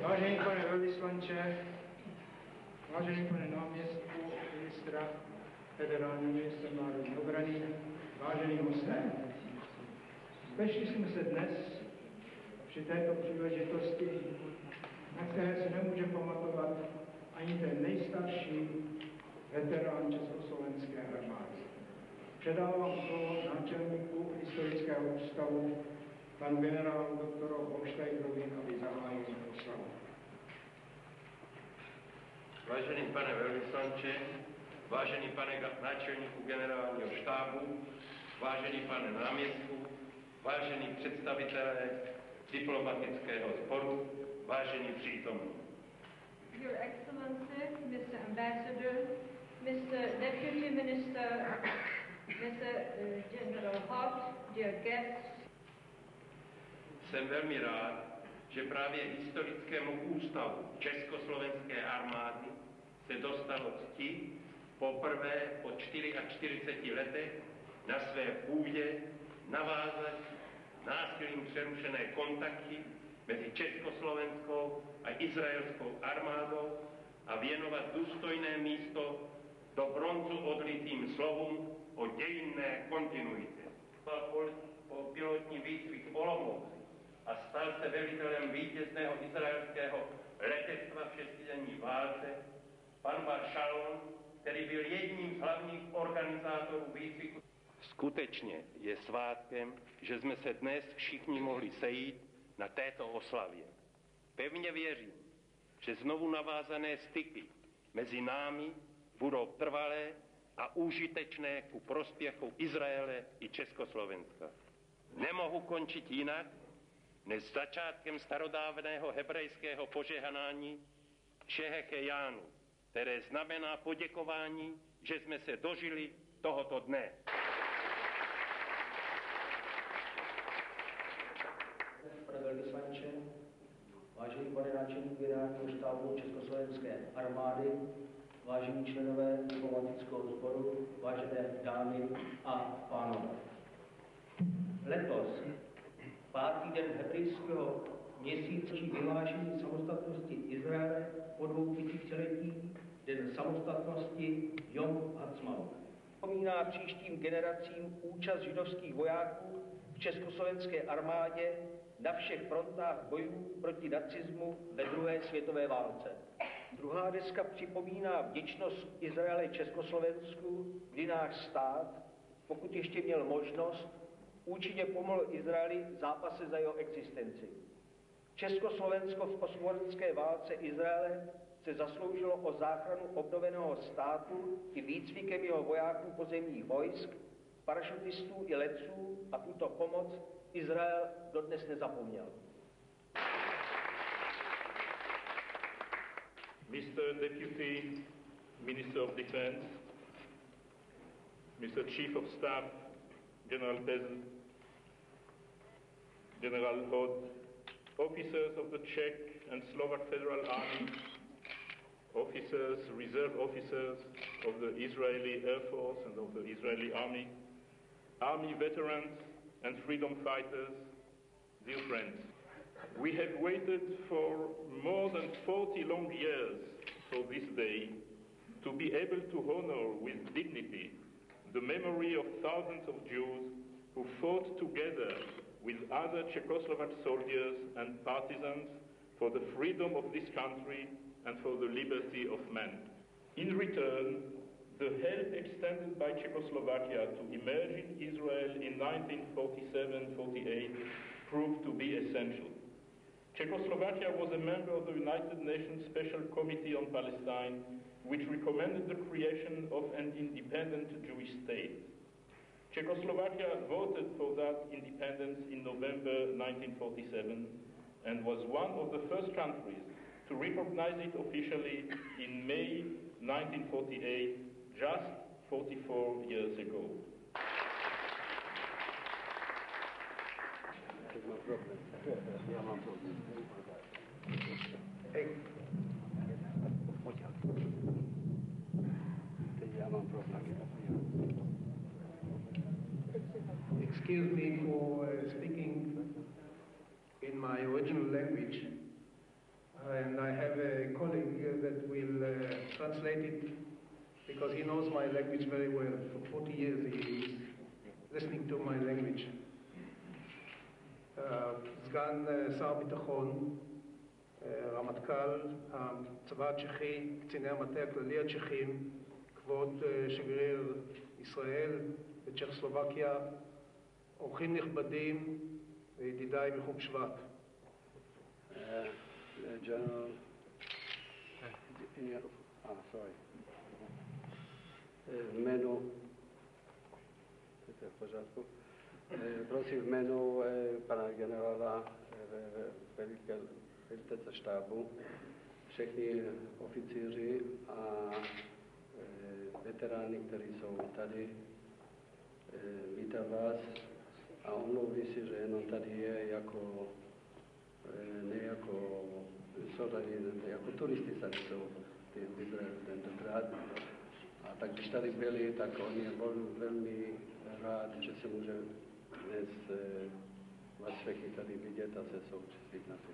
Vážený pane velvyslanče, vážený pane náměstku ministra, federálního ministra národní obrany, vážený hosté. Spešli jsme se dnes při této příležitosti, na které se nemůže pamatovat ani ten nejstarší veterán Československé armády. Předávám slovo náčelníku historického ústavu, panu generálu doktoru Holštejnovi, aby zahájil oslavu. Vážený pane velvyslanče, vážený pane náčelníku generálního štábu, vážený pane náměstku, vážení představitelé diplomatického sboru, vážení přítomní. Your Excellency, Mr. Ambassador, Mr. Deputy Minister, Mr. General Hot, dear guests. Jsem velmi rád, že právě historickému ústavu Československé armády se dostalo cti poprvé po 44 letech na své půdě navázat násilím přerušené kontakty mezi československou a izraelskou armádou a věnovat důstojné místo do bronzu odlitým slovům o dějinné kontinuitě. Po pilotní výcvik v Olomouci a stal se velitelem vítězného izraelského letectva v šestidenní válce, pan Bar Shalom, který byl jedním z hlavních organizátorů výcviku. Skutečně je svátkem, že jsme se dnes všichni mohli sejít na této oslavě. Pevně věřím, že znovu navázané styky mezi námi budou trvalé a užitečné ku prospěchu Izraele i Československa. Nemohu končit jinak, než začátkem starodávného hebrejského požehnání Šehechejánu, které znamená poděkování, že jsme se dožili tohoto dne. Pane velvyslanče, vážený pane náčelníku generálního štábu Československé armády, vážení členové diplomatického sboru, vážené dámy a pánové. Letos, 5. den hebrejského měsíčí vyhlášení samostatnosti Izraele po 2000letí, den samostatnosti Jom Ha'atzmaut. Připomíná příštím generacím účast židovských vojáků v československé armádě na všech frontách bojů proti nacismu ve druhé světové válce. Druhá deska připomíná vděčnost Izraele Československu, kdy náš stát, pokud ještě měl možnost, účinně pomohl Izraeli v zápase za jeho existenci. Československo v osvobozenské válce Izraele se zasloužilo o záchranu obnoveného státu i výcvikem jeho vojáků pozemních vojsk, parašutistů i letců a tuto pomoc Izrael dodnes nezapomněl. Mr. Deputy Minister of Defense, Mr. Chief of Staff, General Peasant, General Hod, officers of the Czech and Slovak Federal Army, officers, reserve officers of the Israeli Air Force and of the Israeli Army, Army veterans and freedom fighters, dear friends. We have waited for more than 40 long years for this day to be able to honor with dignity the memory of thousands of Jews who fought together with other Czechoslovak soldiers and partisans for the freedom of this country and for the liberty of man. In return, the help extended by Czechoslovakia to emerging Israel in 1947-48 proved to be essential. Czechoslovakia was a member of the United Nations Special Committee on Palestine, which recommended the creation of an independent Jewish state. Czechoslovakia voted for that independence in November 1947 and was one of the first countries to recognize it officially in May 1948, just 44 years ago. Excuse me for speaking in my original language, and I have a colleague that will translate it because he knows my language very well. For 40 years he is listening to my language. סגן שר הביטחון, רמטכ"ל הצבא הצ'כי, קציני המטה הכללי הצ'כים, כבוד שגריר ישראל בצ'כוסלובקיה, אורחים נכבדים וידידיי מחוג שבט. General, sorry. W jménu, prosím v jménu pana generála velitele štábu, všechny oficíři a veterány, kteří jsou tady, vítám vás a omlouví si, že jenom tady je jako ne jako jako turisty tady jsou v Izraeli tentokrát. A tak když tady byli, tak on je velmi rád, že se může dnes vás všechny tady vidět a se součastit na to.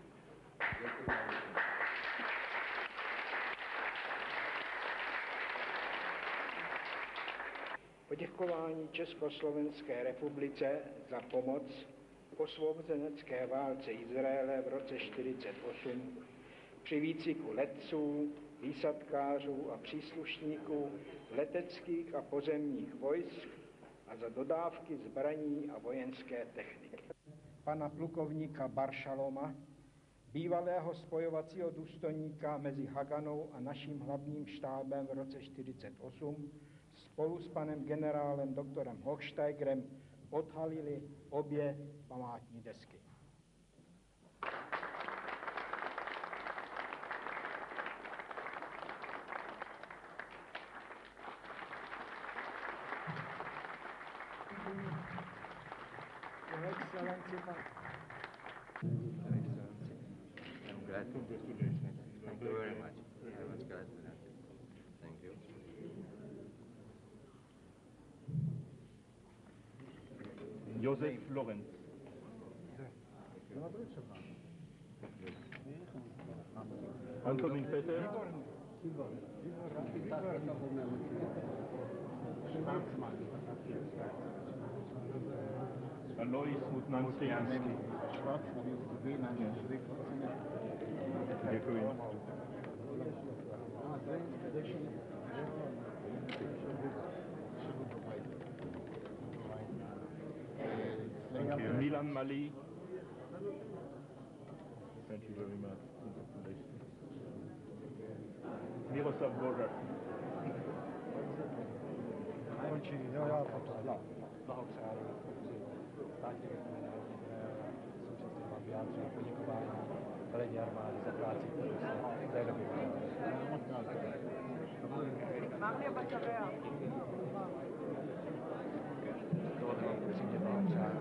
Poděkování Československé republice za pomoc v osvobozenecké válce Izraele v roce 1948 při výcviku letců, výsadkářů a příslušníků leteckých a pozemních vojsk a za dodávky zbraní a vojenské techniky. Pana plukovníka Baršaloma, bývalého spojovacího důstojníka mezi Haganou a naším hlavním štábem v roce 1948, spolu s panem generálem doktorem Hochsteigerem odhalili obě památní desky. Your Excellency, I'm glad. Thank you very much. I was glad to that. Thank you. Josef Lorenz. Antonin Peter. Alois Mutnanský. Děkuji. Thank you. Milan Mali. Thank you very much. Miroslav Božak. Velení armády za práci, kterou se v té době dovolte vám upřímně blahopřát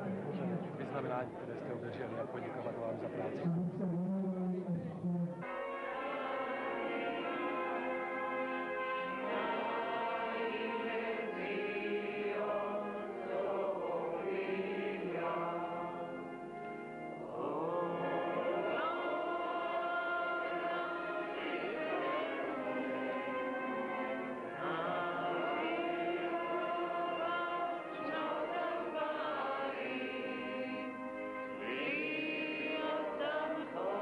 vyznamenání, které jste obdrželi, a poděkovat vám za práci. Oh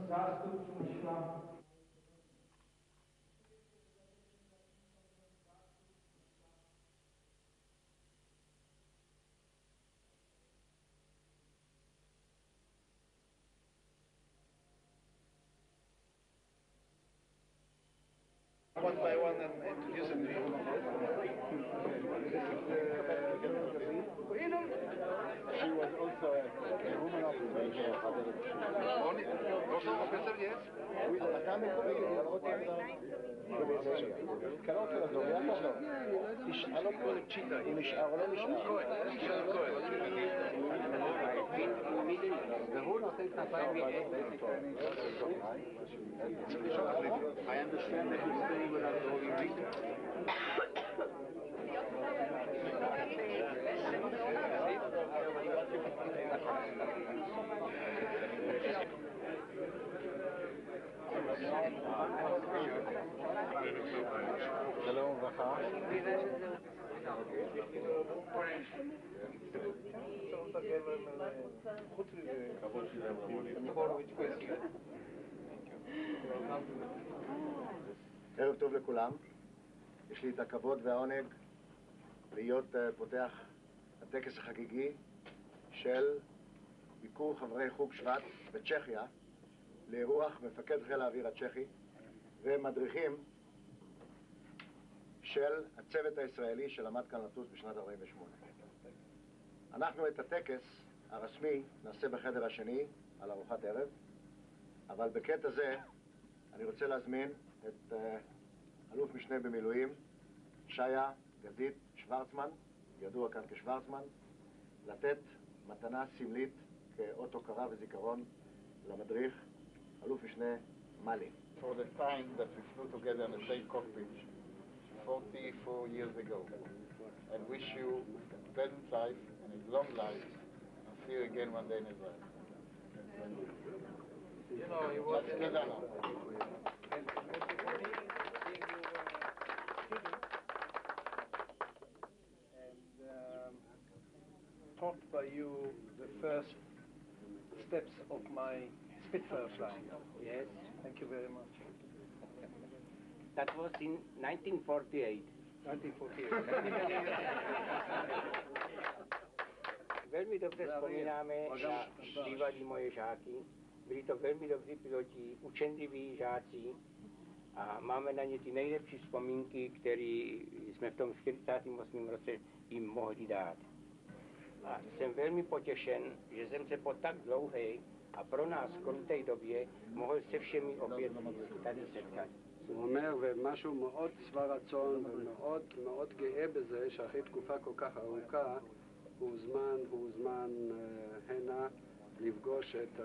zástupcům šla. One by one and introduce them to you. She was also a woman of the also officer, yes? אתה מקובל לראות את קרוב לזו, יחד לו. תשאל אותו לפשיטה, אם נשאר או לא נשאר. תשאל כהן. והוא נותן כנפיים I understand that you're staying without the Holy Week. שלום וברכה. חוץ מזה, כבוד שלהם ערב טוב לכולם. יש לי את הכבוד והעונג להיות פותח הטקס החגיגי של ביקור חברי חוג שבט בצ'כיה לאירוח מפקד חיל האוויר הצ'כי ומדריכים של הצוות הישראלי שלמד כאן לטוס בשנת 48. אנחנו את הטקס הרשמי נעשה בחדר השני על ארוחת ערב, אבל בקטע זה אני רוצה להזמין את אלוף משנה במילואים שיה גזית שוורצמן, ידוע כאן כשוורצמן, לתת מתנה סמלית כאות הוקרה וזיכרון למדריך אלוף משנה מלי. For the time that we flew together in the same cockpit 44 years ago, and wish you a pleasant life and a long life, and see you again one day in Israel. You know, he was taught by you the first steps of my Spitfire flying. Yes. Thank you very much. That was in 1948. 1948. Veľmi dobre spomíname na bývalí moje žáky. Byli to veľmi dobrí piloti, učenliví žáci a máme na ne ty nejlepší vzpomínky, které jsme v tom 48. roce jim mohli dát. A jsem velmi potěšen, že jsem se po tak dlouhé a pro nás kruté době mohl se všemi opět tady setkat. הוא אומר, ומשהו מאוד שבע רצון ומאוד מאוד גאה בזה שאחרי תקופה כל כך ארוכה הוא הוזמן הנה לפגוש את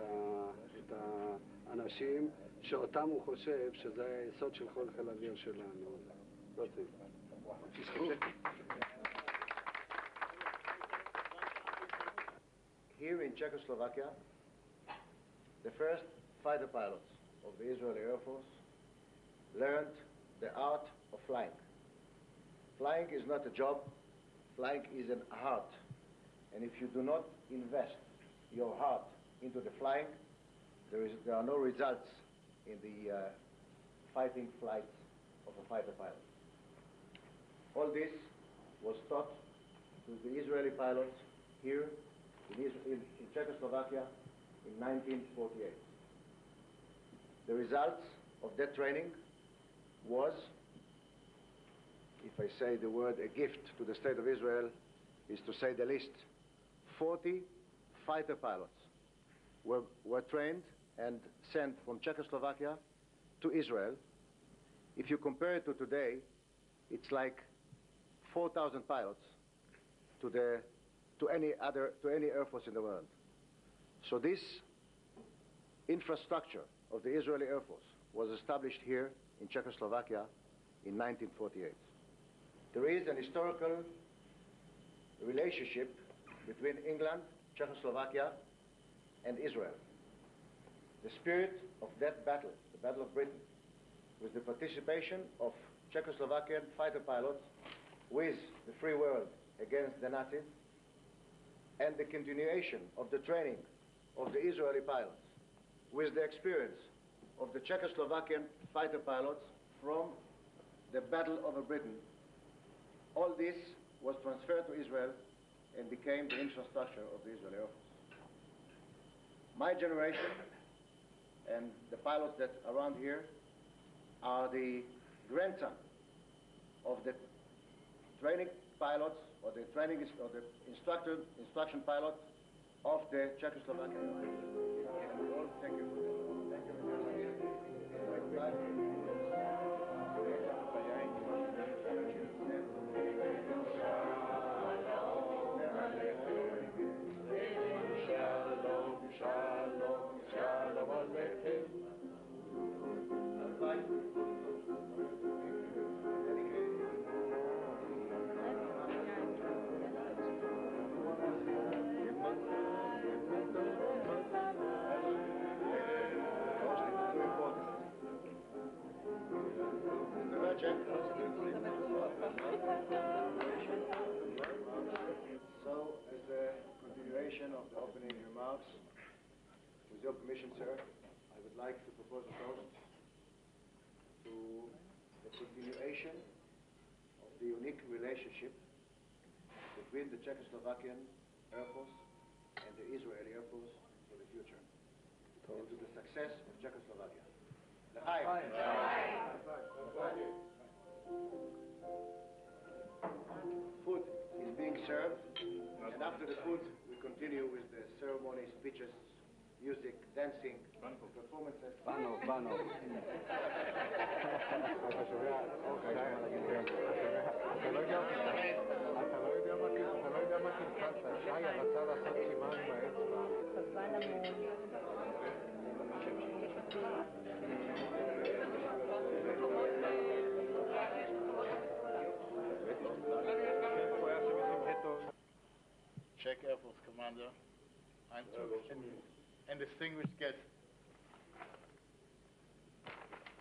האנשים שאותם הוא חושב שזה היסוד של כל חיל האוויר שלנו. רוצים. Here in Czechoslovakia, the first fighter pilots of the Israeli Air Force learned the art of flying. Flying is not a job, flying is an art. And if you do not invest your heart into the flying, there are no results in the fighting flights of a fighter pilot. All this was taught to the Israeli pilots here in Czechoslovakia in 1948. The results of that training was, if I say the word a gift to the state of Israel, is to say the least. 40 fighter pilots were trained and sent from Czechoslovakia to Israel. If you compare it to today, it's like 4,000 pilots to any Air Force in the world. So this infrastructure of the Israeli Air Force was established here in Czechoslovakia in 1948. There is an historical relationship between England, Czechoslovakia, and Israel. The spirit of that battle, the Battle of Britain, with the participation of Czechoslovakian fighter pilots with the free world against the Nazis, and the continuation of the training of the Israeli pilots with the experience of the Czechoslovakian fighter pilots from the Battle over Britain. All this was transferred to Israel and became the infrastructure of the Israeli Air Force. My generation and the pilots that are around here are the grandson of the training pilots or the instruction pilots of the Czechoslovakian Air Force. Thank you. Thank you very much. So, as a continuation of the opening remarks, with your permission, sir, I would like to propose a toast to the continuation of the unique relationship between the Czechoslovakian Air Force and the Israeli Air Force for the future, and to the success of Czechoslovakia. L'chaim. Food is being served, and after the food, we continue with the ceremony, speeches, music, dancing, performances. Czech Air Force Commander, and distinguished guests.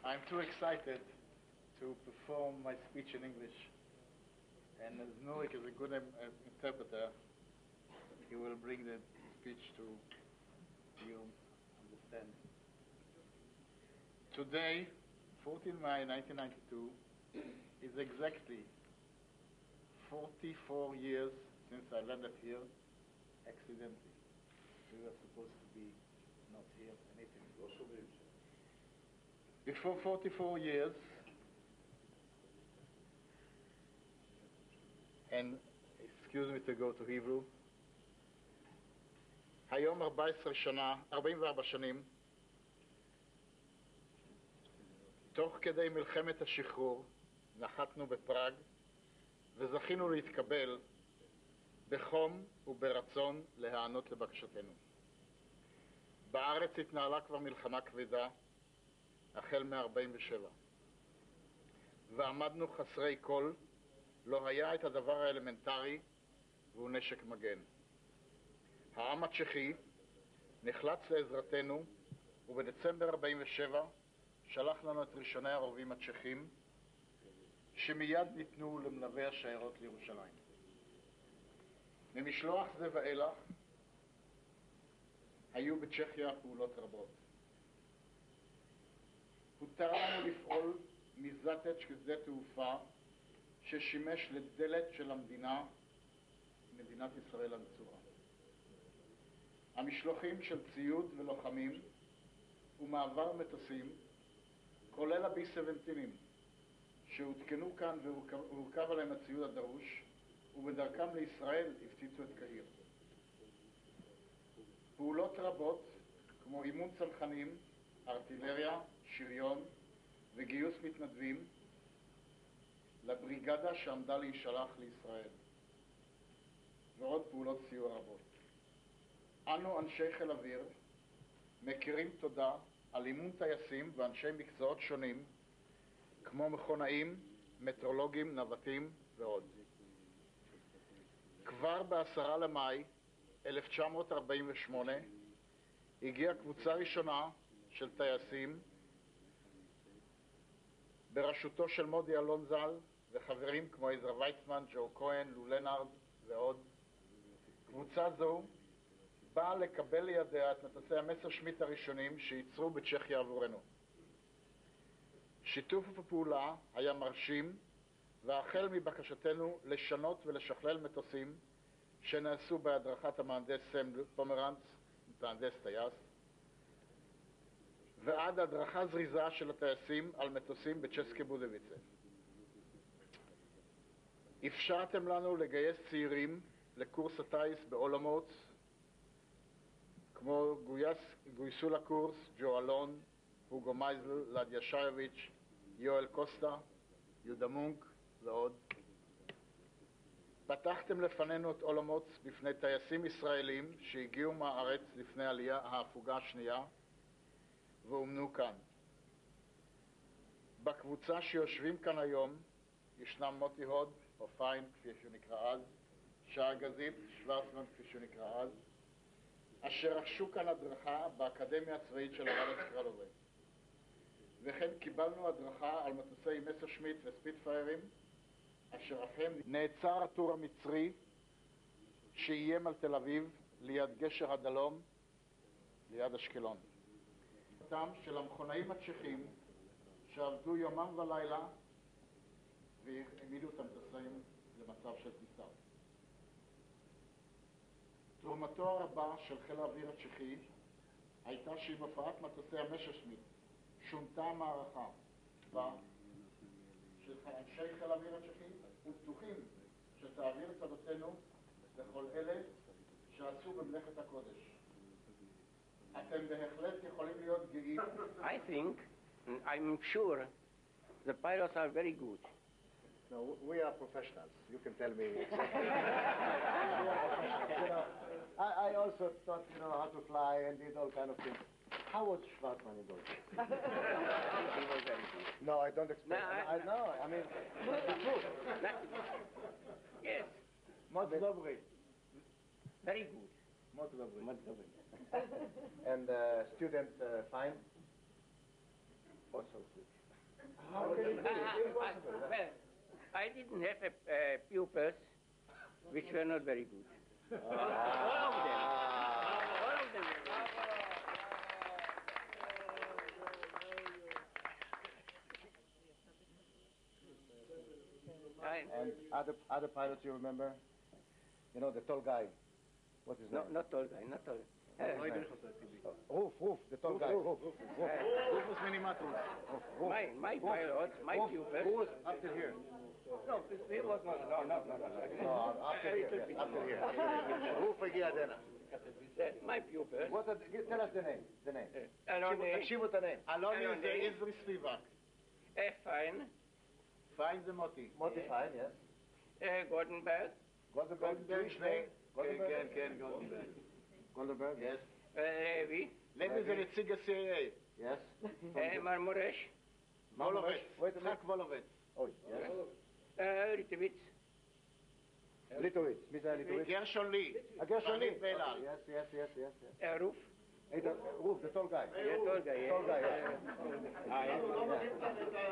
I'm too excited to perform my speech in English, and as Nurik is a good interpreter, he will bring the speech to you understand. Today, 14 May 1992, is exactly 44 years since I landed here accidentally. We were supposed to be not here anything. Before 44 years, and excuse me to go to Hebrew, היום 44 שנים, תוך כדי מלחמת השחרור, נחתנו בפראג, וזכינו להתקבל בחום וברצון להיענות לבקשתנו. בארץ התנהלה כבר מלחמה כבדה, החל מ-47. ועמדנו חסרי כל, לא היה את הדבר האלמנטרי, והוא נשק מגן. העם הצ'כי נחלץ לעזרתנו, ובדצמבר 47 שלח לנו את ראשוני הרובים הצ'כים, שמיד ניתנו למלווי השיירות לירושלים. ממשלוח זה ואילך היו בצ'כיה פעולות רבות. הותר לנו לפעול מזאטץ' כשדה תעופה ששימש לדלת של המדינה, מדינת ישראל הנצורה. המשלוחים של ציוד ולוחמים ומעבר מטוסים, כולל ה-B-17 שהותקנו כאן והורכב עליהם הציוד הדרוש, ובדרכם לישראל הפציצו את קהיר. פעולות רבות, כמו אימון צנחנים, ארטילריה, שריון וגיוס מתנדבים לבריגדה שעמדה להישלח לישראל, ועוד פעולות סיוע רבות. אנו, אנשי חיל אוויר, מכירים תודה על אימון טייסים ואנשי מקצועות שונים, כמו מכונאים, מטרולוגים, נווטים ועוד. כבר ב10 למאי 1948 הגיעה קבוצה ראשונה של טייסים בראשותו של מודי אלון ז"ל וחברים כמו עזרא ויצמן, ג'ו כהן, לו לנארד ועוד. קבוצה זו באה לקבל לידיה את מטוסי המסרשמיט הראשונים שייצרו בצ'כיה עבורנו. שיתוף הפעולה היה מרשים, והחל מבקשתנו לשנות ולשכלל מטוסים שנעשו בהדרכת המהנדס סם פומרנץ, מהנדס טייס, ועד הדרכה זריזה של הטייסים על מטוסים בצ'סקה-בודייוביצה. אפשרתם לנו לגייס צעירים לקורס הטייס בעולמות, כמו גויסו לקורס ג'ו אלון, הוגו מייזל, לדיה שייביץ', יואל קוסטה, יהודה מונק ועוד. פתחתם לפנינו את עולמות בפני טייסים ישראלים שהגיעו מהארץ לפני עלייה ההפוגה השנייה ואומנו כאן. בקבוצה שיושבים כאן היום ישנם מוטי הוד, או פיין כפי שהוא נקרא אז, שער גזית, שוורצמן כפי שהוא נקרא אז, אשר רכשו כאן הדרכה באקדמיה הצבאית של הרב קרלובה. וכן קיבלנו הדרכה על מטוסי מסרשמיט וספיטפיירים, אשר אכן נעצר הטור המצרי שאיים על תל-אביב ליד גשר הדלום, ליד אשקלון. אותם של המכונאים הצ'כים שעבדו יומם ולילה והעמידו את המטוסים למצב של טיסה. תרומתו הרבה של חיל האוויר הצ'כי הייתה שעם הופעת מטוסי המשך שונתה המערכה שאנשי חיל האוויר הצ'כי ובטוחים שתעביר צדותינו לכל אלה שעשו במלאכת הקודש. אתם בהחלט יכולים להיות גאים. I think, I'm sure, the pilots are very good. No, we are professionals. You can tell me. I also taught, how to fly and did all kind of things. How was Schwarzman in those days? He was very good. No, I don't expect. No, I mean, the truth. Yes. Mod dobry. Very good. Mod dobry. Mod dobry. And student fine? Also good. How can it be? Impossible. Well, I didn't have pupils which were not very good. All of them. All of them. And other pilots you remember? You know, the tall guy. What is that? Not tall guy, not tall. Roof, the tall guy. Roof was minimatus. My pilot, my pupil. Who was up to here? No, he was not. No. No, after here. Roof הגיע דנה. My pupil. Tell us the name. תקשיבו את הנame. אלוני זה עזרי ספיבק. Fine. פיין זה מוטי. מוטי פיין, yes. Goldenberg. Jewish name? כן, גולדנברג. Goldenberg, yes. Levy. לוי זה נציג ה-CIA. Yes. Marmoresh. וולובץ. יצחק וולובץ. Oh, yes. Litowitz. ליטוויץ. מי זה הליטוויץ? גרשון לי. גרשון לי. ואל על. Yes. Roof. Roof, the tall guy. Tall guy. Tall guy,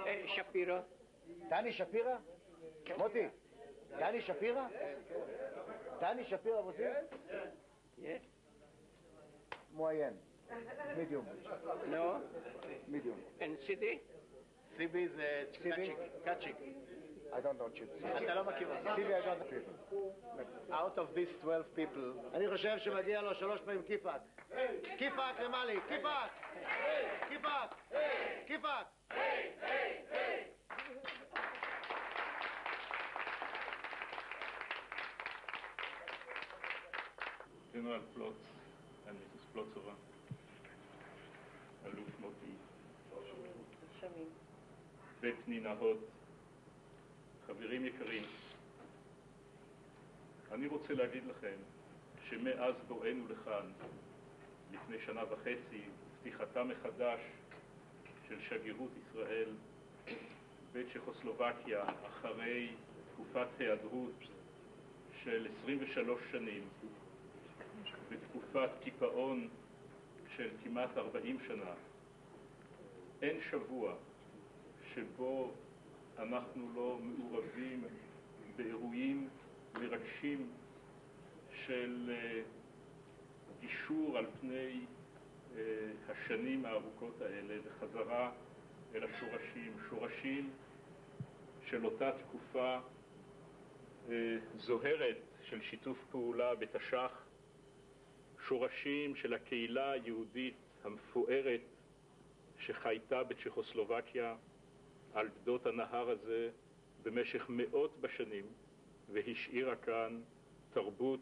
yes. Shapiro. דני שפירא? מוטי, דני שפירא? דני שפירא מוטי? Yes. מועיין. מידיום. No. מידיום. And city? סיבי זה קצ'יק. I don't know chips. אתה לא מכיר אותו. סיבי, I don't know. Out of these 12 people. אני חושב שמגיע לו 3 פעמים כיפק. כיפק למעלי, כיפק! כיפק! גנרל פלוץ, מיסוס פלוצובה, אלוף מוטי, בית פנינה הוד, חברים יקרים, אני רוצה להגיד לכם שמאז בואנו לכאן, לפני 1.5 שנה, פתיחתה מחדש של שגרירות ישראל בצ'כוסלובקיה אחרי תקופת היעדרות של 23 שנים, בתקופת קיפאון של כמעט 40 שנה, אין שבוע שבו אנחנו לא מעורבים באירועים מרגשים של אישור על פני השנים הארוכות האלה וחזרה אל השורשים, שורשים של אותה תקופה זוהרת של שיתוף פעולה בתש"ח, שורשים של הקהילה היהודית המפוארת שחייתה בצ'כוסלובקיה על גדות הנהר הזה במשך מאות בשנים, והשאירה כאן תרבות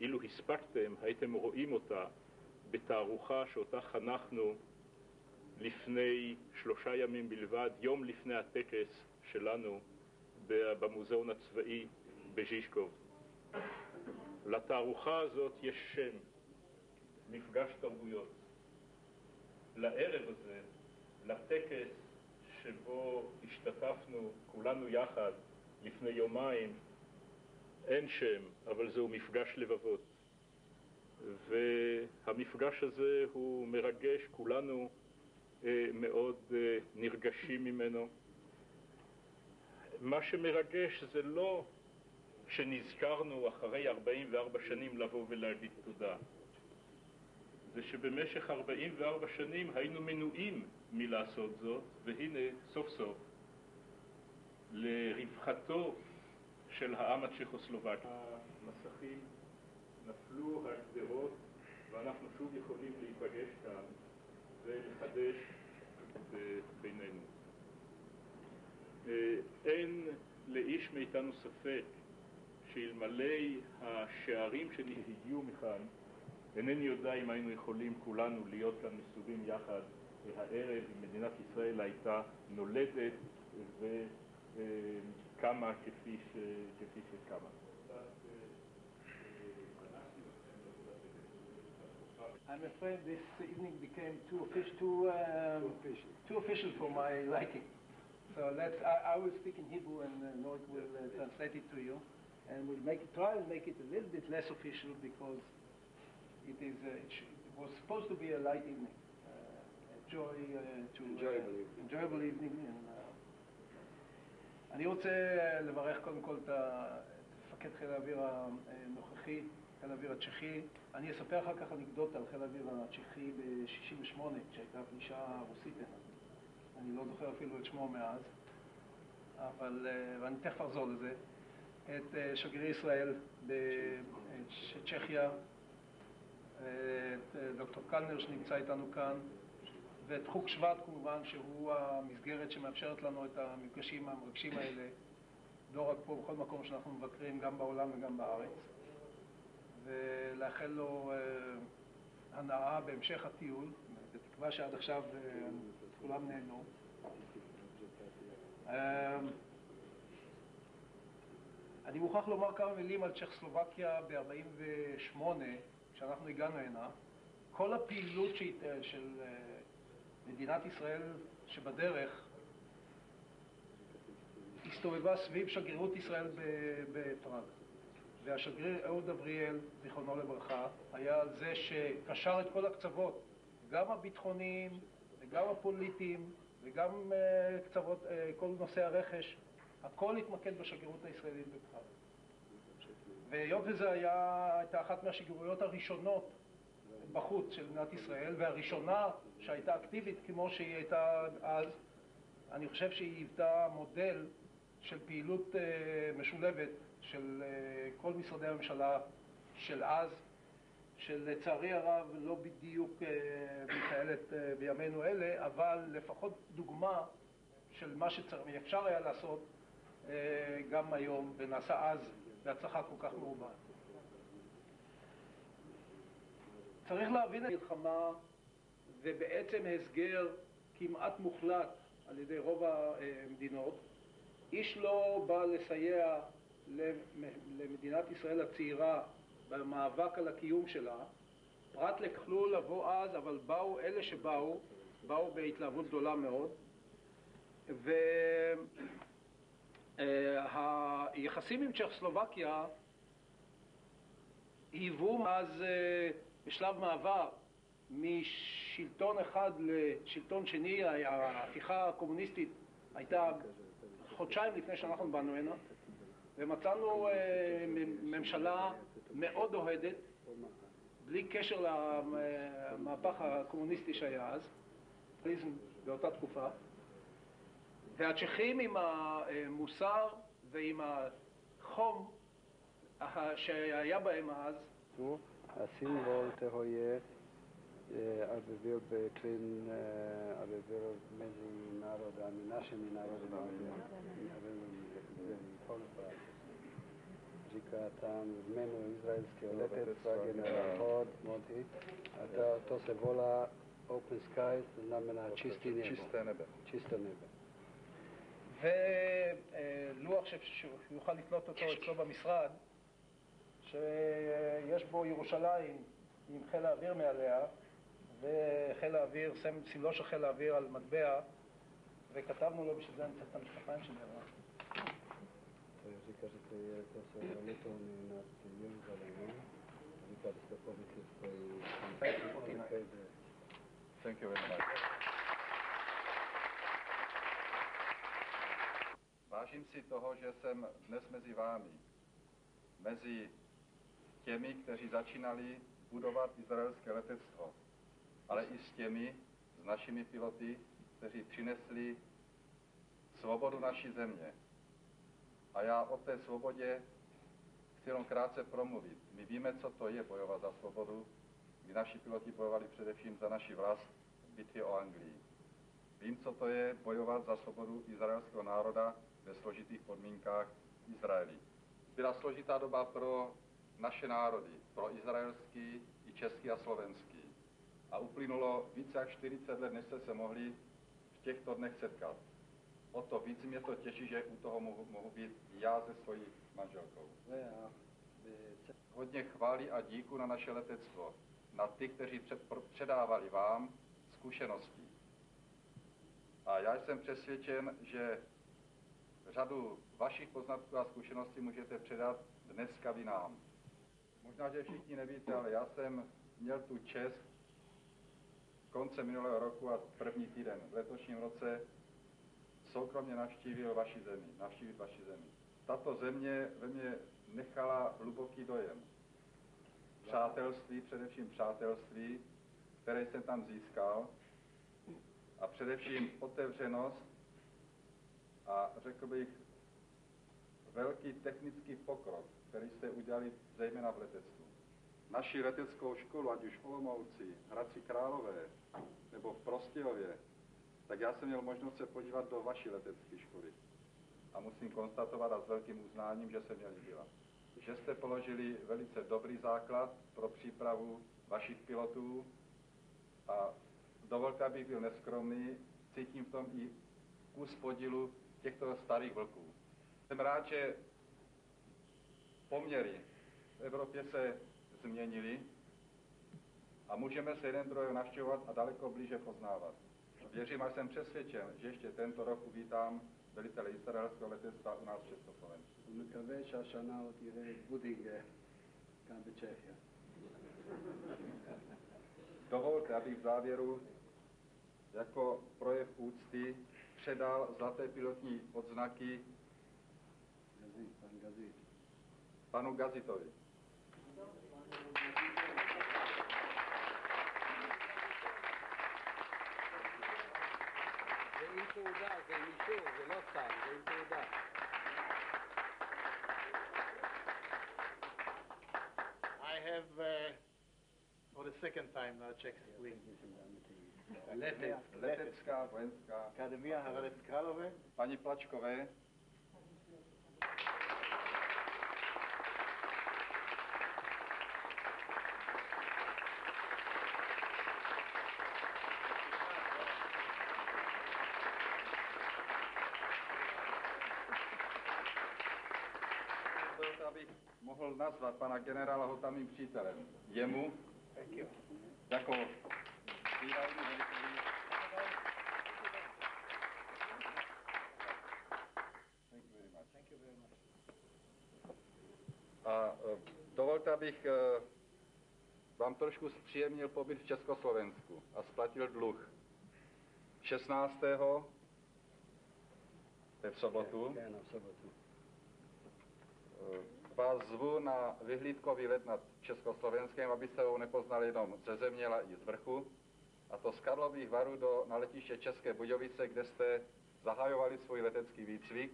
אילו הספקתם הייתם רואים אותה בתערוכה שאותה חנכנו לפני 3 ימים בלבד, יום לפני הטקס שלנו במוזיאון הצבאי בז'יז'קוב. לתערוכה הזאת יש שם, מפגש תרבויות. לערב הזה, לטקס שבו השתתפנו כולנו יחד לפני יומיים, אין שם, אבל זהו מפגש לבבות. והמפגש הזה הוא מרגש, כולנו מאוד נרגשים ממנו. מה שמרגש זה לא שנזכרנו אחרי 44 שנים לבוא ולהגיד תודה. זה שבמשך 44 שנים היינו מנועים מלעשות זאת, והנה סוף סוף לרווחתו של העם הצ'כוסלובקי המסכים נפלו הגדרות ואנחנו שוב יכולים להיפגש כאן ולחדש בינינו. אין לאיש מאיתנו ספק שאלמלא השערים שנהיו מכאן, אינני יודע אם היינו יכולים כולנו להיות כאן מסובים יחד הערב, אם מדינת ישראל הייתה נולדת וקמה כפי שקמה. I'm afraid this evening became too official for my liking. So I will speak in Hebrew and Norik will translate it to you, and we'll try and make it a little bit less official because it was supposed to be a light evening, enjoyable evening. אני רוצה לברך קודם כל את מפקד חיל האוויר הנוכחי, חיל האוויר הצ'כי. אני אספר אחר כך אנקדוטה על חיל האוויר הצ'כי ב-68, כשהייתה פלישה רוסית הנה. אני לא זוכר אפילו את שמו מאז, ואני תכף אחזור לזה. את שגריר ישראל בצ'כיה, את דוקטור קלנר שנמצא איתנו כאן, ואת חוג שבט כמובן, שהוא המסגרת שמאפשרת לנו את המפגשים המרגשים האלה, לא רק פה, בכל מקום שאנחנו מבקרים, גם בעולם וגם בארץ. ולאחל לו הנאה בהמשך הטיול, בתקווה שעד עכשיו כולם נהנו. אני מוכרח לומר כמה מילים על צ'כוסלובקיה ב-48, כשאנחנו הגענו הנה. כל הפעילות של מדינת ישראל שבדרך הסתובבה סביב שגרירות ישראל בפראג. והשגריר אהוד אבריאל, זיכרונו לברכה, היה זה שקשר את כל הקצוות, גם הביטחוניים וגם הפוליטיים וגם קצוות, כל נושא הרכש, הכל התמקד בשגרירות הישראלית בפראג. והיות וזה הייתה אחת מהשגרירויות הראשונות בחוץ של מדינת ישראל, והראשונה שהייתה אקטיבית כמו שהיא הייתה אז, אני חושב שהיא היוותה מודל של פעילות משולבת של כל משרדי הממשלה של אז, שלצערי הרב לא בדיוק מתנהלת בימינו אלה, אבל לפחות דוגמה של מה שאפשר היה לעשות גם היום, ונעשה אז בהצלחה כל כך מרובה. צריך להבין את המלחמה ובעצם הסגר כמעט מוחלט על ידי רוב המדינות. איש לא בא לסייע למדינת ישראל הצעירה במאבק על הקיום שלה, פרט לכלו לבוא אז, אבל באו אלה שבאו, באו בהתלהבות גדולה מאוד, והיחסים עם צ'כוסלובקיה היוו אז בשלב מעבר משלטון אחד לשלטון שני. ההפיכה הקומוניסטית הייתה חודשיים לפני שאנחנו באנו הנה, ומצאנו ממשלה מאוד אוהדת, בלי קשר למהפך הקומוניסטי שהיה אז, באותה תקופה, והצ'כים עם המוסר ועם החום שהיה בהם אז. הסימבול toho aby byl between, aby byl mezi národami, našimi národami, aby byl spolupráce. Říká tam jméno izraelského letectva, generál Hod, Moti, a to se volá Open Sky, to znamená čistý nebo. čisté nebe. čisté nebe. ולוח שיוכל לקלוט אותו אצלו במשרד, שיש בו ירושלים עם חיל האוויר מעליה, וחיל האוויר, סמלו של חיל האוויר על מטבע, וכתבנו לו בשביל זה אני צריך את המשקפיים שלי. říká, že to jsou letovny nad Jeruzalémem. Říká, že to pomyslí svoji... Thank you very much. Vážím si toho, že jsem dnes mezi vámi, mezi těmi, kteří začínali budovat izraelské letectvo, ale i s těmi, s našimi piloty, kteří přinesli svobodu naší země. A já o té svobodě chci jenom krátce promluvit. My víme, co to je bojovat za svobodu, kdy naši piloti bojovali především za naši vlast v bitvě o Anglii. Vím, co to je bojovat za svobodu izraelského národa ve složitých podmínkách v Izraeli. Byla složitá doba pro naše národy, pro izraelský i český a slovenský. A uplynulo více jak 40 let, než jste se mohli v těchto dnech setkat. O to víc mě to těší, že u toho mohu být já se svojí manželkou. Hodně chvály a díku na naše letectvo, na ty, kteří předávali vám zkušenosti. A já jsem přesvědčen, že řadu vašich poznatků a zkušeností můžete předat dneska vy nám. Možná, že všichni nevíte, ale já jsem měl tu čest konce minulého roku a první týden v letošním roce soukromně navštívit vaši zemi. Tato země ve mně nechala hluboký dojem. Přátelství, především přátelství, které jsem tam získal, a především otevřenost a řekl bych velký technický pokrok, který jste udělali zejména v letectvu. Naši leteckou školu, ať už v Olomouci, Hradci Králové nebo v Prostějově, tak já jsem měl možnost se podívat do vaší letecké školy. A musím konstatovat a s velkým uznáním, že se mě líbila. Že jste položili velice dobrý základ pro přípravu vašich pilotů a dovolte, abych byl neskromný, cítím v tom i kus podílu těchto starých vlků. Jsem rád, že poměry v Evropě se změnily a můžeme se jeden druhého navštěvovat a daleko blíže poznávat. Věřím a jsem přesvědčen, že ještě tento rok uvítám velitele izraelského letectva u nás v Československu. Dovolte, abych v závěru jako projev úcty předal zlaté pilotní odznaky panu Gazitovi. I have, for the second time now, Czech wing. Letecká, vojenská. Akademia Hradec Králové. Paní Plačkové. Abych mohl nazvat pana generála Hota mým přítelem. Jemu jako bývalý velitelí. A dovolte, abych vám trošku zpříjemnil pobyt v Československu a splatil dluh. 16. v sobotu vás zvu na vyhlídkový let nad Československem, abyste ho nepoznali jenom ze země, ale i z vrchu. A to z Karlových Varů na letiště České-Budejovice, kde jste zahajovali svůj letecký výcvik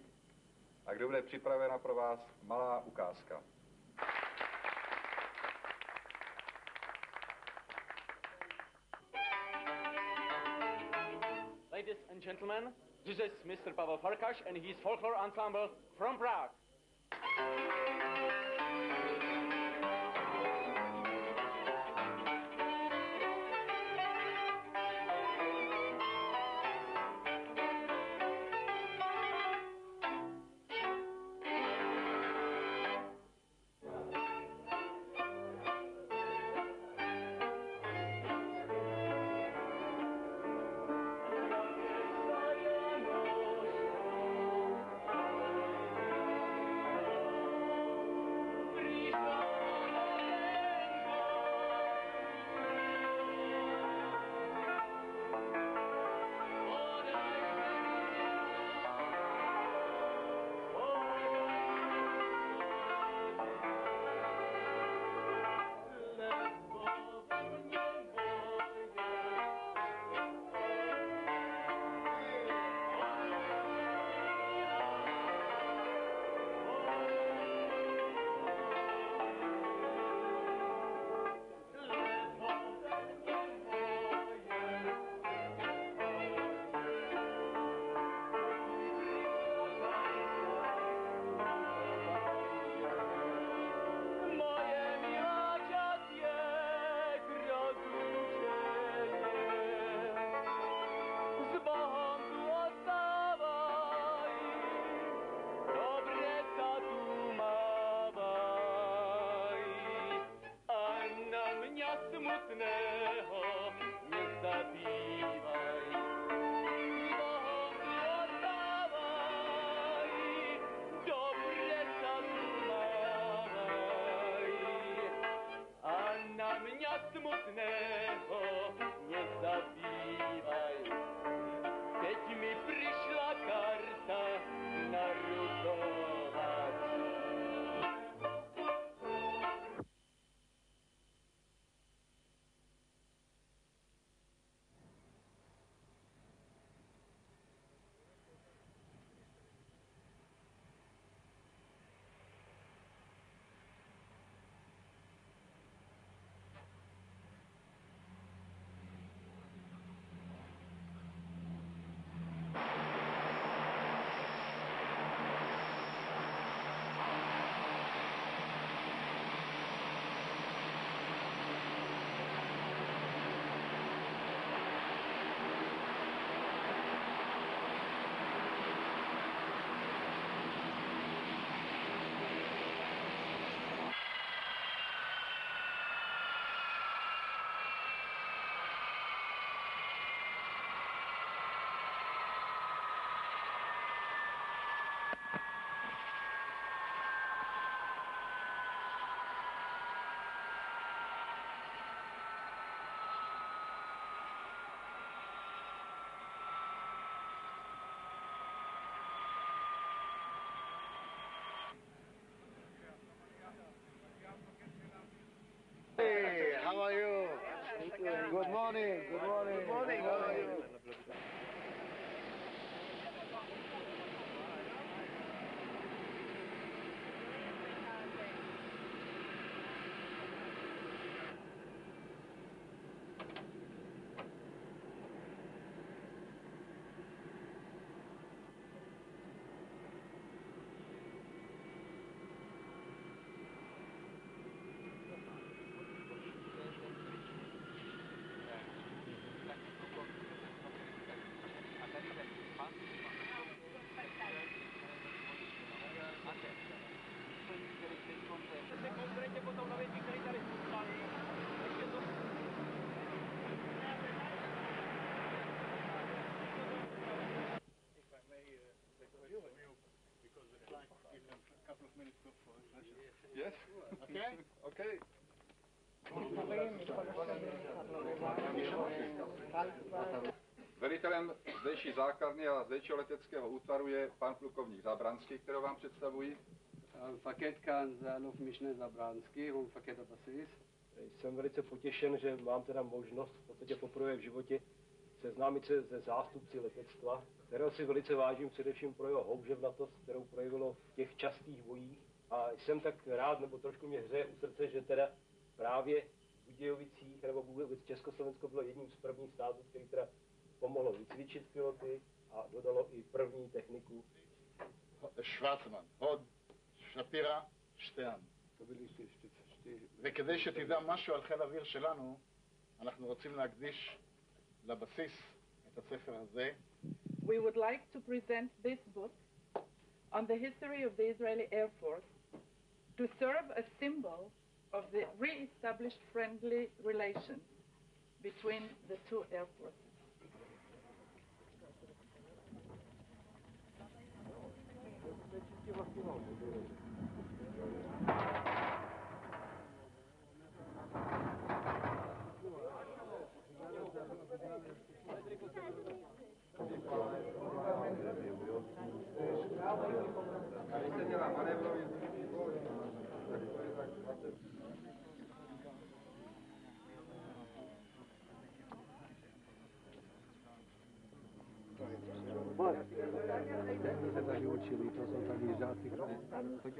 a kde bude připravena pro vás malá ukázka. Ladies and gentlemen, this is Mr. Pavel Farkas and his folklore ensemble from Prague. Hey, how are you? Good morning. Good morning. Good morning. How are you? Yes? Okay. Okay. Velitelem zdejší základny a zdejšího leteckého útvaru je pan plukovník Zábranský, kterého vám představuji. המפקד כאן זה אלוף משנה זברנסקי, הוא מפקד הבסיס. Jsem velice potěšen, že mám teda možnost v podstatě poprvé v životě seznámit se se zástupci letectva, kterého si velice vážím především pro jeho houževnatost, kterou projevilo v těch častých bojích. A jsem tak rád, nebo trošku mě hřeje u srdce, že teda právě v Budějovicích, nebo vůbec Československo bylo jedním z prvních států, který teda pomohlo vycvičit piloty a dodalo i první techniku. שוורצמן, הוד, שפירא, שטיין. וכדי שתדע משהו על חיל האוויר שלנו, אנחנו רוצים להקדיש לבסיס את הספר הזה. We would like to present this book on the history of the Israeli Air Force to serve a symbol of the re-established friendly relations between the two air forces. זה תגיעות שלי, תעשו תגיזתי.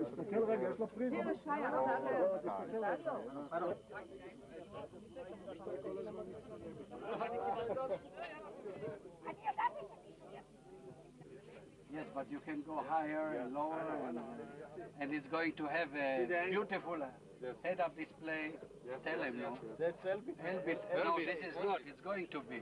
תסתכל רגע, יש לו פרימה. Yes, but you can go higher and lower, and it's going to have a beautiful head-up display. Tell him, no? That's Elbit. Elbit. No, this is not. It's going to be.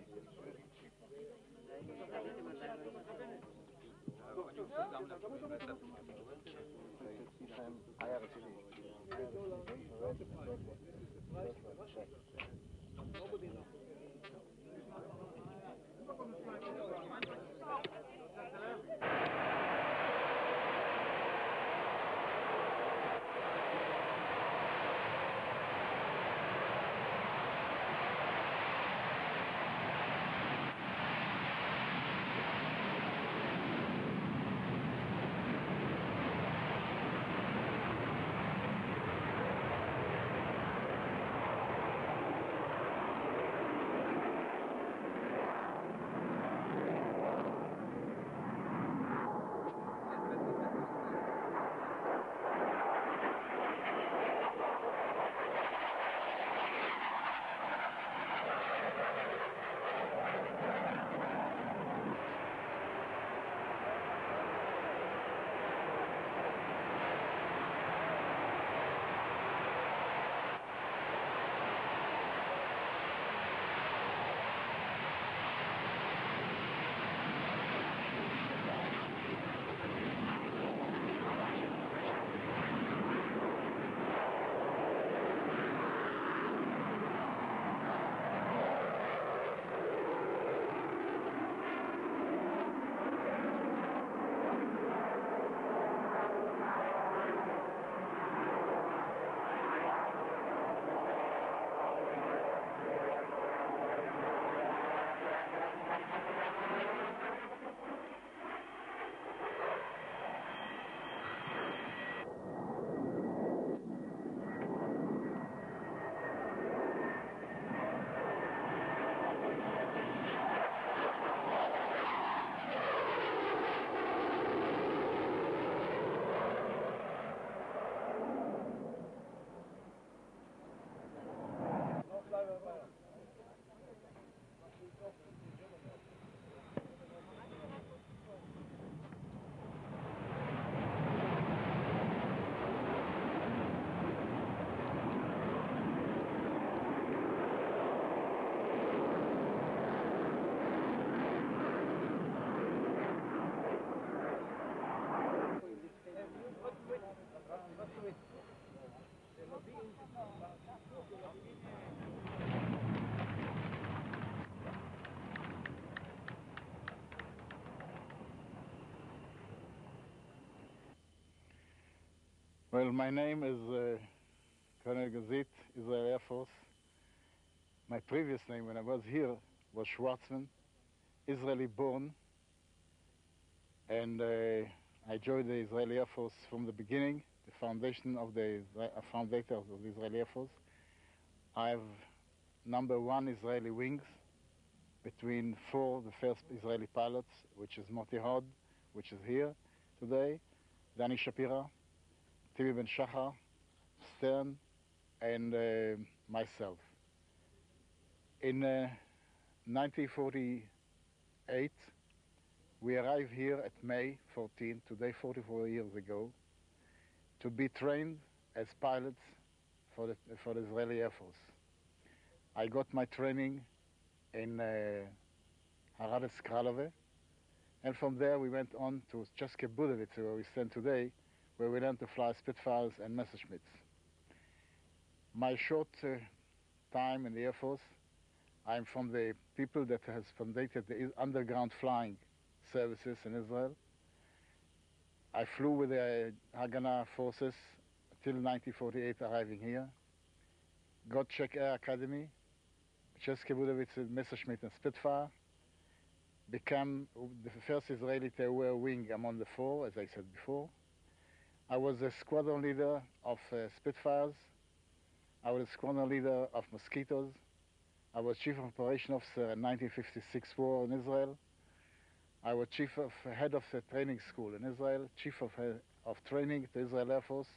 Well, my name is Colonel Gazit, Israel Air Force. My previous name when I was here was Schwarzman, Israeli born, and I joined the Israeli Air Force from the beginning the foundation of the founder of the Israeli Air Force. I have #1 Israeli wings between the first Israeli pilots, which is Moti Hod, which is here today, Dani Shapira, Tibi Ben Shachar, Stern, and myself. In 1948, we arrived here at May 14, today 44 years ago, to be trained as pilots for the Israeli Air Force. I got my training in Haradas Kralove, and from there we went on to Çesska-Bודייוביצה, where we stand today, where we learned to fly Spitfires and Messerschmitts. My short time in the Air Force, I'm from the people that has founded the underground flying services in Israel. I flew with the Haganah forces till 1948, arriving here. Got Czech Air Academy, Çeska-Bודייוביצה, Messerschmitt and Spitfire. Became the first Israeli to wear wing among the 4, as I said before. I was a squadron leader of Spitfires. I was a squadron leader of Mosquitoes. I was chief of operation officer in 1956 war in Israel. I was head of the training school in Israel, chief of training to Israel Air Force,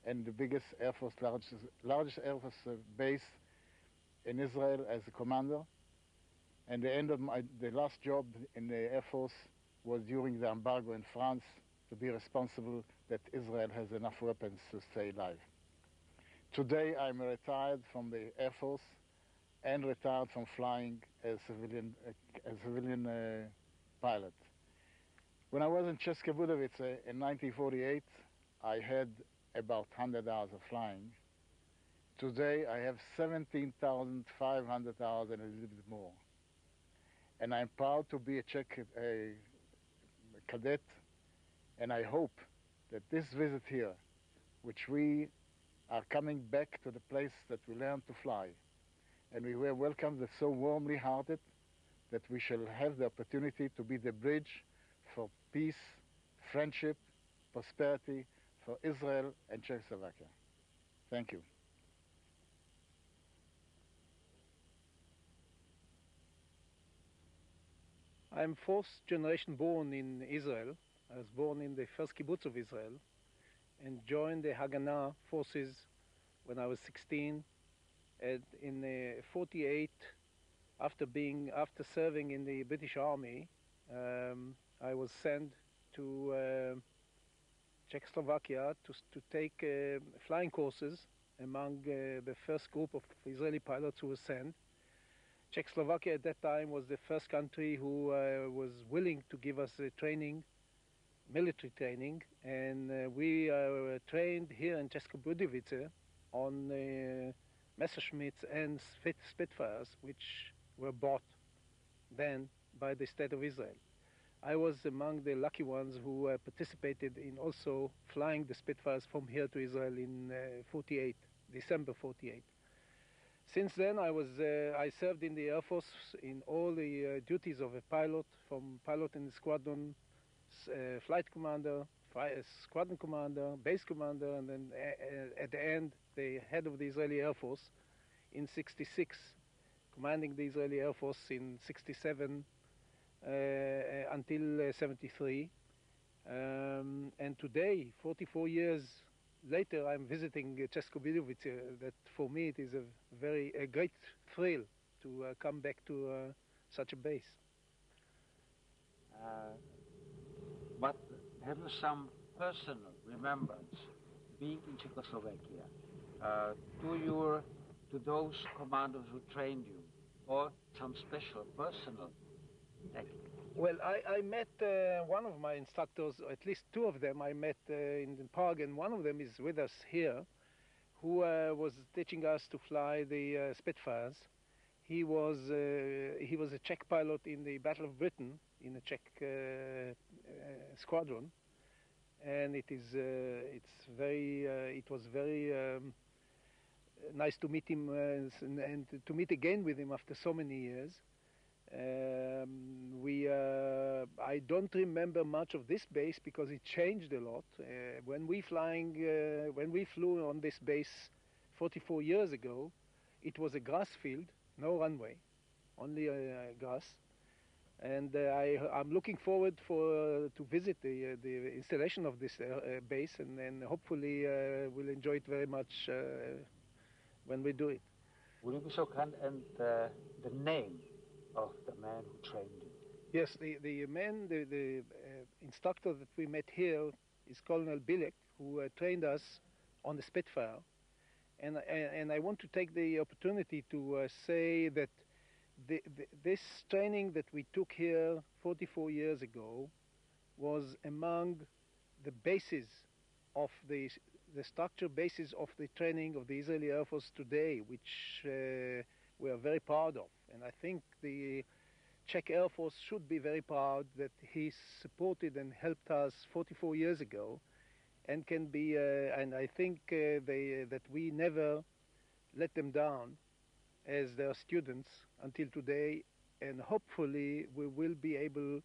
and the biggest Air Force, largest Air Force base in Israel as a commander. And the end of the last job in the Air Force was during the embargo in France, to be responsible that Israel has enough weapons to stay alive. Today I'm retired from the Air Force and retired from flying as civilian pilot. When I was in Çeska-Bודייוביצה in 1948, I had about 100 hours of flying. Today I have 17,500 hours and a little bit more. And I'm proud to be a cadet, and I hope that this visit here, which we are coming back to the place that we learned to fly, and we were welcomed so warmly hearted that we shall have the opportunity to be the bridge for peace, friendship, prosperity for Israel and Czechoslovakia. Thank you. I'm fourth generation born in Israel. I was born in the first kibbutz of Israel and joined the Haganah forces when I was 16. And in 48, after serving in the British Army, I was sent to Czechoslovakia to take flying courses among the first group of Israeli pilots who were sent. Czechoslovakia at that time was the first country who was willing to give us training, military training, and we were trained here in Çeska-Bודייוביצа on Messerschmitts and Spitfires, which were bought then by the State of Israel. I was among the lucky ones who participated in also flying the Spitfires from here to Israel in December 48. Since then, I served in the Air Force in all the duties of a pilot, from pilot in the squadron, flight commander, squadron commander, base commander, and then at the end, the head of the Israeli Air Force in 66, commanding the Israeli Air Force in 67 until 73. And today, 44 years later, I'm visiting Çeska-Bודייוביצа. That for me it is a great thrill to come back to such a base. But have you some personal remembrance being in Czechoslovakia to those commanders who trained you, or some special personal technique? Well, I met one of my instructors, or at least two of them I met in Prague, and one of them is with us here, who was teaching us to fly the Spitfires. He was a Czech pilot in the Battle of Britain, in the Czech squadron, and it was very nice to meet him and to meet again with him after so many years. I I don't remember much of this base because it changed a lot. When we flew on this base 44 years ago, it was a grass field, no runway, only grass. And I'm looking forward to visit the installation of this base, and then hopefully we'll enjoy it very much when we do it. Will you be so kind and the name of the man who trained you? Yes, the instructor that we met here is Colonel Bilek, who trained us on the Spitfire. And I want to take the opportunity to say that this training that we took here 44 years ago was among the bases of the structure basis of the training of the Israeli Air Force today, which we are very proud of. And I think the Czech Air Force should be very proud that he supported and helped us 44 years ago, and can be. And I think that we never let them down as their students until today, and hopefully we will be able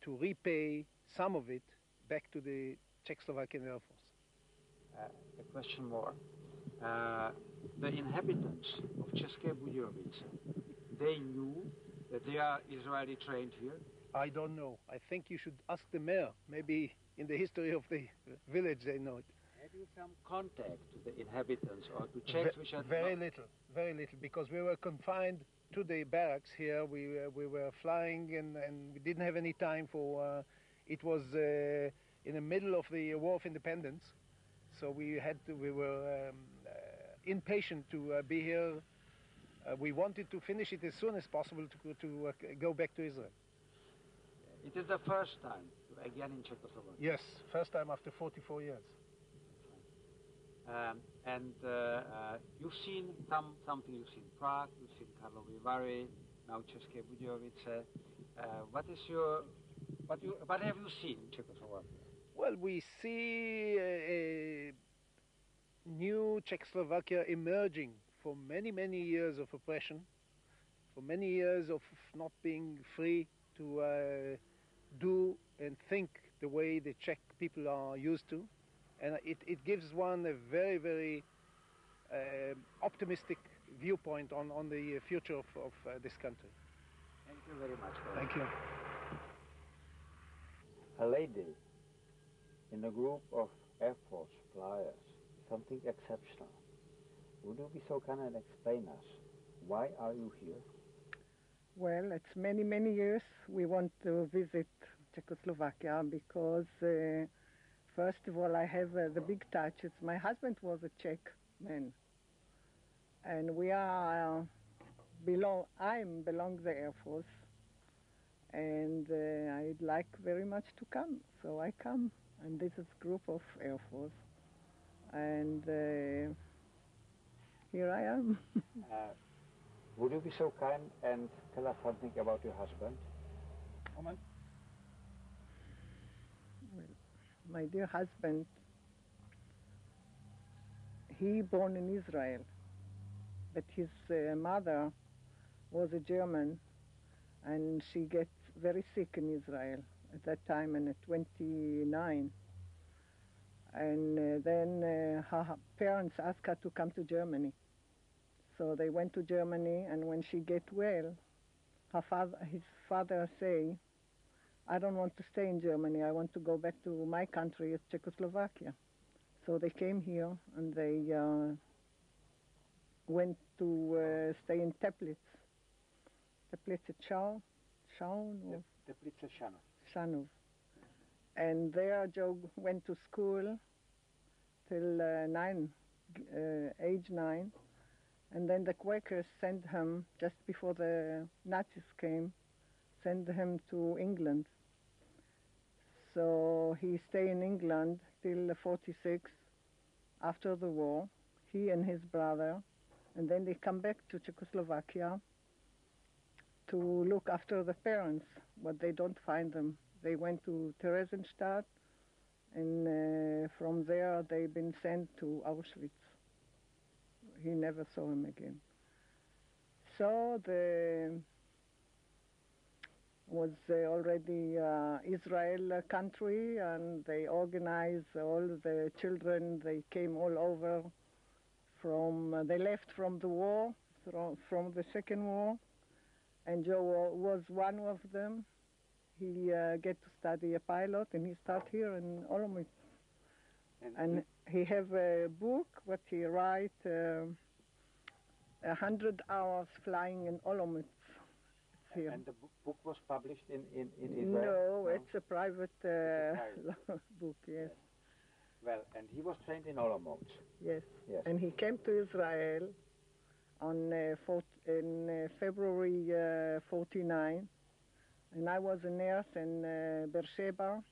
to repay some of it back to the Czechoslovakian Air Force. A question more. The inhabitants of Czeska-Budeyjovice, they knew that they are Israeli trained here? I don't know. I think you should ask the mayor. Maybe in the history of the village they know it. Have you some contact to the inhabitants or to Czechs which are very little, because we were confined to the barracks here. We were flying and we didn't have any time for. It was in the middle of the War of Independence, so we were impatient to be here. We wanted to finish it as soon as possible to go back to Israel. It is the first time again in Czechoslovakia? Yes, first time after 44 years. And you've seen something. You've seen Prague, you've seen Karlovy Vary, now Czeska-Budeyjovice. What have you seen in Czechoslovakia? Well, we see a new Czechoslovakia emerging from many, many years of oppression, for many years of not being free to do and think the way the Czech people are used to. And it gives one a very, very optimistic viewpoint on the future of this country. Thank you very much. Thank you. A lady in a group of Air Force flyers, something exceptional. Would you be so kind and explain us, why are you here? Well, it's many, many years we want to visit Czechoslovakia because first of all, I have the big touches. My husband was a Czech man, and I belong the Air Force, and I'd like very much to come, so I come. And this is a group of Air Force, and here I am. Would you be so kind and tell us something about your husband? Moment. My dear husband, he born in Israel, but his mother was a German, and she gets very sick in Israel at that time, and at 29. And then her parents asked her to come to Germany. So they went to Germany, and when she get well, his father say, I don't want to stay in Germany. I want to go back to my country, it's Czechoslovakia. So they came here, and they went to stay in Teplitz. Teplitz at Shanov. Teplitz at Shanov. Shanov. And there Joe went to school till age 9. And then the Quakers sent him, just before the Nazis came, sent him to England. So he stayed in England till 46, after the war, he and his brother. And then they come back to Czechoslovakia to look after the parents, but they don't find them. They went to Theresienstadt, and from there they've been sent to Auschwitz. He never saw him again. So was already Israel country, and they organized all the children. They came all over they left from the war, from the Second War, and Joe was one of them. He get to study a pilot, and he start here in Olomouc. And he have a book what he write, 100 hours flying in Olomouc. And the book was published in Israel? No, it's a private book, yes. Well, and he was trained in Olomouc. Yes. And he came to Israel on in February 49, and I was a nurse in Beersheba.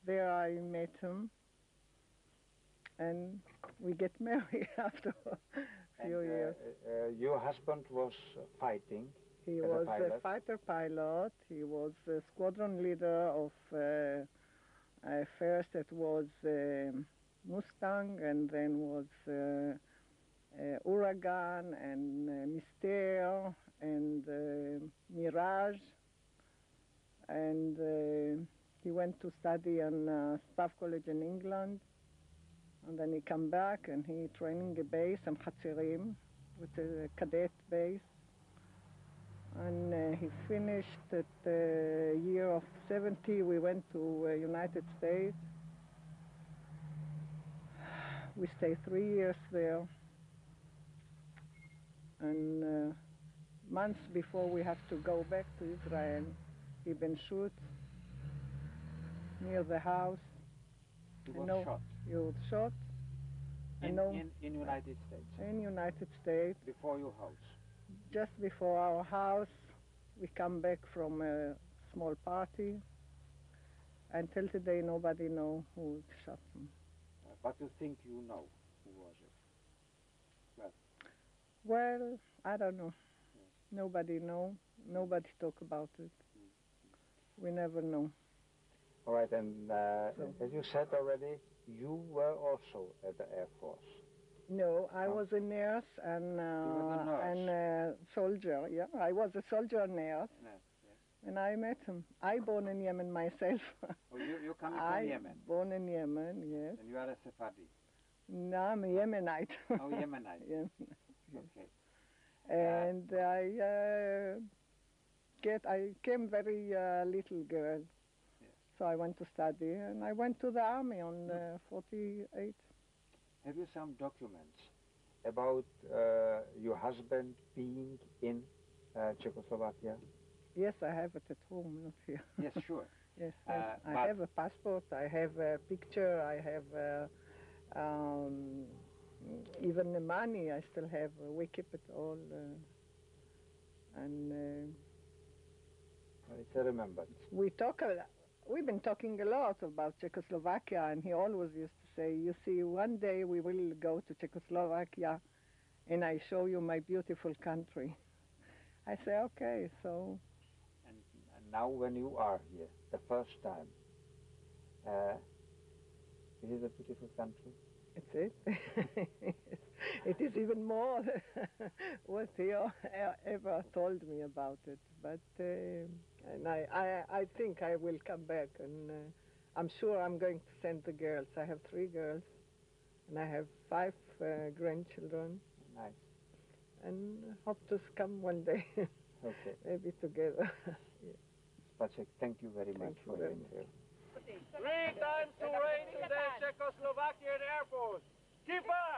There I met him, and we get married after a few years. Your husband was fighting? He was a fighter pilot. He was a squadron leader of, first it was Mustang, and then was Uragan, and Mystère, and Mirage. And he went to study in Staff College in England. And then he come back, and he training a base in Hatzerim, with a cadet base. And he finished at the year of 70. We went to United States. We stayed 3 years there. And months before we have to go back to Israel, he been shot near the house. He was shot? He was shot. In United States? In United States. Before your house? Just before our house. We come back from a small party. Until today, nobody know who shot him. But you think you know who was it? Well, I don't know. Nobody know. Nobody talk about it. We never know. All right, and as you said already, you were also at the Air Force. No, I was a nurse and a soldier. Yeah, I was a soldier nurse. And I met him. I born in Yemen myself. Oh, you coming from Yemen? Born in Yemen, yes. And you are a Sephardi? No, I'm a Yemenite. Oh, Yemenite. Yemenite. Okay. And I came very little girl. Yes. So I went to study, and I went to the army on 48. Have you some documents about your husband being in Czechoslovakia? Yes, I have it at home, not here. Yes, sure. Yes, I have a passport, I have a picture, I have even the money I still have. We keep it all. It's a remembrance. We've been talking a lot about Czechoslovakia, and he always used to say, you see, one day we will go to Czechoslovakia and I show you my beautiful country. I say, okay, so... And now when you are here, the first time, is it a beautiful country? It's it. It is even more what he ever told me about it. But and I think I will come back, and I'm sure I'm going to send the girls. I have 3 girls, and I have 5 grandchildren. Nice. And hope to come one day. Okay. Maybe together. Yes. Pacek, thank you very much for your interview. 3 times to reign in the Czechoslovakian Air Force. Keep up!